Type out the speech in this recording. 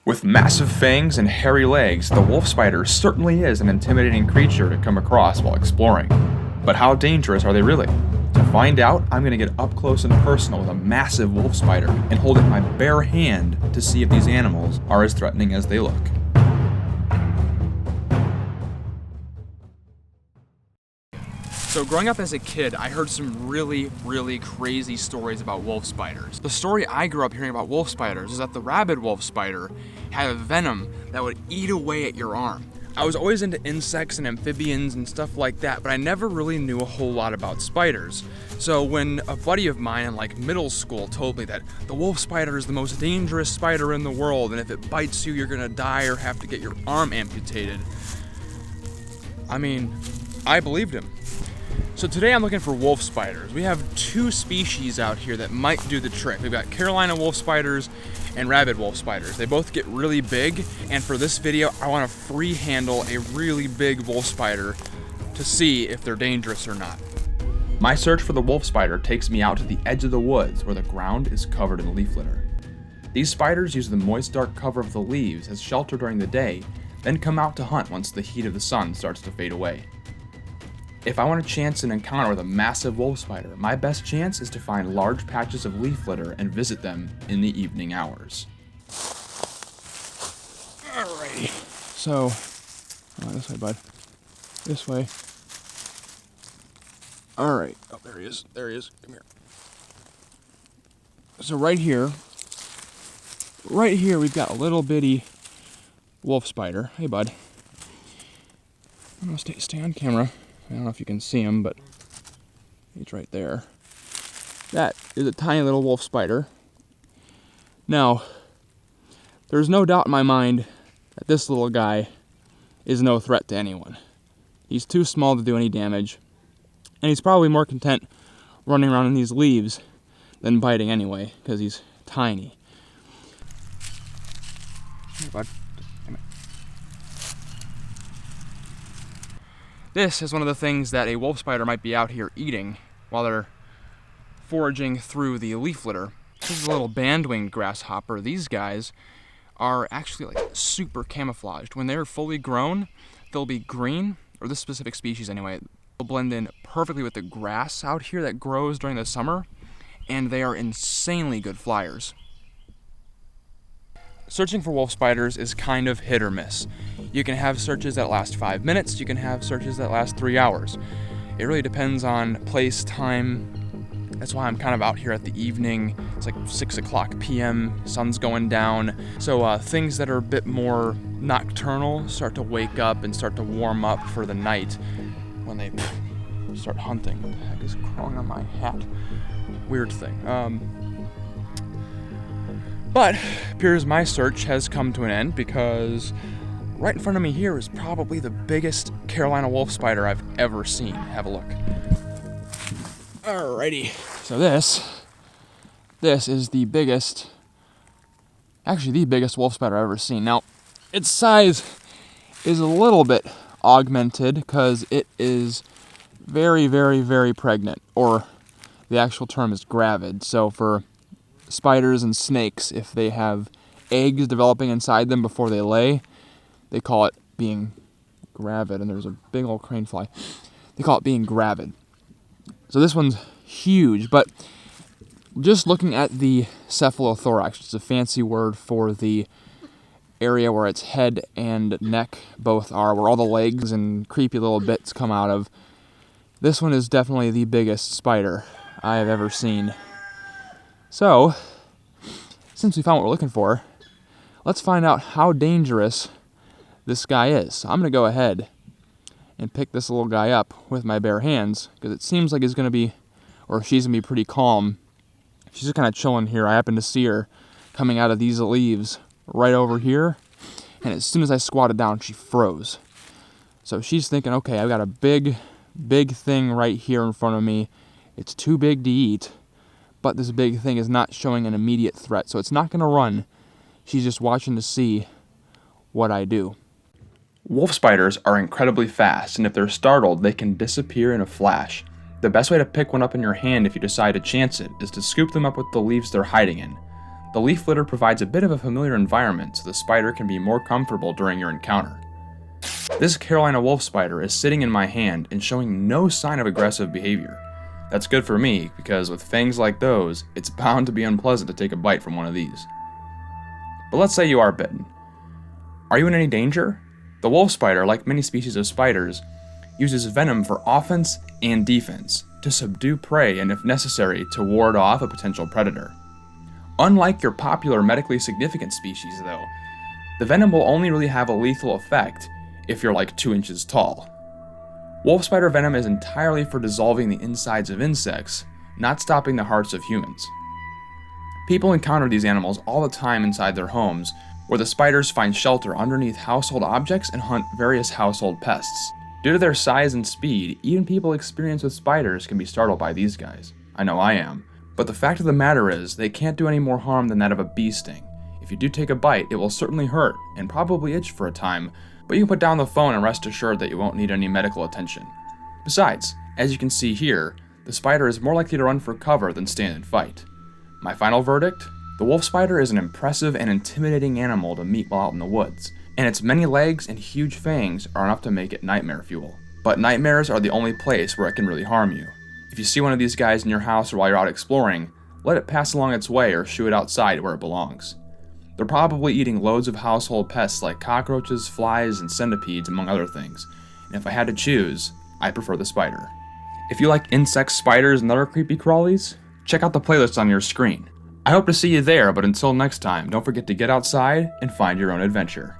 With massive fangs and hairy legs, the wolf spider certainly is an intimidating creature to come across while exploring. But how dangerous are they really? To find out, I'm going to get up close and personal with a massive wolf spider and hold it in my bare hand to see if these animals are as threatening as they look. So growing up as a kid, I heard some really crazy stories about wolf spiders. The story I grew up hearing about wolf spiders is that the rabid wolf spider had a venom that would eat away at your arm. I was always into insects and amphibians and stuff like that, but I never really knew a whole lot about spiders. So when a buddy of mine in like middle school told me that the wolf spider is the most dangerous spider in the world, and if it bites you, you're gonna die or have to get your arm amputated, I believed him. So today I'm looking for wolf spiders. We have two species out here that might do the trick. We've got Carolina wolf spiders and rabid wolf spiders. They both get really big, and for this video I want to free handle a really big wolf spider to see if they're dangerous or not. My search for the wolf spider takes me out to the edge of the woods where the ground is covered in leaf litter. These spiders use the moist dark cover of the leaves as shelter during the day, then come out to hunt once the heat of the sun starts to fade away. If I want to chance an encounter with a massive wolf spider, my best chance is to find large patches of leaf litter and visit them in the evening hours. Alrighty. So, this way, bud. This way. Alright. Oh, there he is. There he is. Come here. So right here we've got a little bitty wolf spider. Hey, bud. I'm gonna stay on camera. I don't know if you can see him, but he's right there. That is a tiny little wolf spider. Now, there's no doubt in my mind that this little guy is no threat to anyone. He's too small to do any damage, and he's probably more content running around in these leaves than biting anyway, because he's tiny. Hey, bud. This is one of the things that a wolf spider might be out here eating while they're foraging through the leaf litter. This is a little band-winged grasshopper. These guys are actually like super camouflaged. When they're fully grown, they'll be green, or this specific species anyway. They'll blend in perfectly with the grass out here that grows during the summer, and they are insanely good flyers. Searching for wolf spiders is kind of hit or miss. You can have searches that last 5 minutes, you can have searches that last 3 hours. It really depends on place, time. That's why I'm kind of out here at the evening. It's like 6 o'clock p.m., sun's going down. So things that are a bit more nocturnal start to wake up and start to warm up for the night when they start hunting. What the heck is crawling on my hat? Weird thing. But it appears my search has come to an end because right in front of me here is probably the biggest Carolina wolf spider I've ever seen. Have a look. Alrighty. So this is the biggest, actually the biggest wolf spider I've ever seen. Now, its size is a little bit augmented because it is very pregnant, or the actual term is gravid. So for spiders and snakes, if they have eggs developing inside them before they lay, they call it being gravid. And there's a big old crane fly. They call it being gravid. So this one's huge, but just looking at the cephalothorax, it's a fancy word for the area where its head and neck both are, where all the legs and creepy little bits come out of. This one is definitely the biggest spider I have ever seen. So, since we found what we're looking for, let's find out how dangerous this guy is. So I'm going to go ahead and pick this little guy up with my bare hands, because it seems like he's going to be, or she's going to be pretty calm. She's just kind of chilling here. I happen to see her coming out of these leaves right over here, and as soon as I squatted down, she froze. So she's thinking, okay, I've got a big thing right here in front of me. It's too big to eat. But this big thing is not showing an immediate threat, so it's not going to run. She's just watching to see what I do. Wolf spiders are incredibly fast, and if they're startled, they can disappear in a flash. The best way to pick one up in your hand if you decide to chance it is to scoop them up with the leaves they're hiding in. The leaf litter provides a bit of a familiar environment so the spider can be more comfortable during your encounter. This Carolina wolf spider is sitting in my hand and showing no sign of aggressive behavior. That's good for me because with fangs like those, it's bound to be unpleasant to take a bite from one of these. But let's say you are bitten. Are you in any danger? The wolf spider, like many species of spiders, uses venom for offense and defense, to subdue prey and, if necessary, to ward off a potential predator. Unlike your popular medically significant species, though, the venom will only really have a lethal effect if you're like 2 inches tall. Wolf spider venom is entirely for dissolving the insides of insects, not stopping the hearts of humans. People encounter these animals all the time inside their homes, where the spiders find shelter underneath household objects and hunt various household pests. Due to their size and speed, even people experienced with spiders can be startled by these guys. I know I am. But the fact of the matter is, they can't do any more harm than that of a bee sting. If you do take a bite, it will certainly hurt, and probably itch for a time, but you can put down the phone and rest assured that you won't need any medical attention. Besides, as you can see here, the spider is more likely to run for cover than stand and fight. My final verdict? The wolf spider is an impressive and intimidating animal to meet while out in the woods, and its many legs and huge fangs are enough to make it nightmare fuel. But nightmares are the only place where it can really harm you. If you see one of these guys in your house or while you're out exploring, let it pass along its way or shoo it outside where it belongs. They're probably eating loads of household pests like cockroaches, flies, and centipedes, among other things, and if I had to choose, I prefer the spider. If you like insects, spiders, and other creepy crawlies, check out the playlist on your screen. I hope to see you there, but until next time, don't forget to get outside and find your own adventure.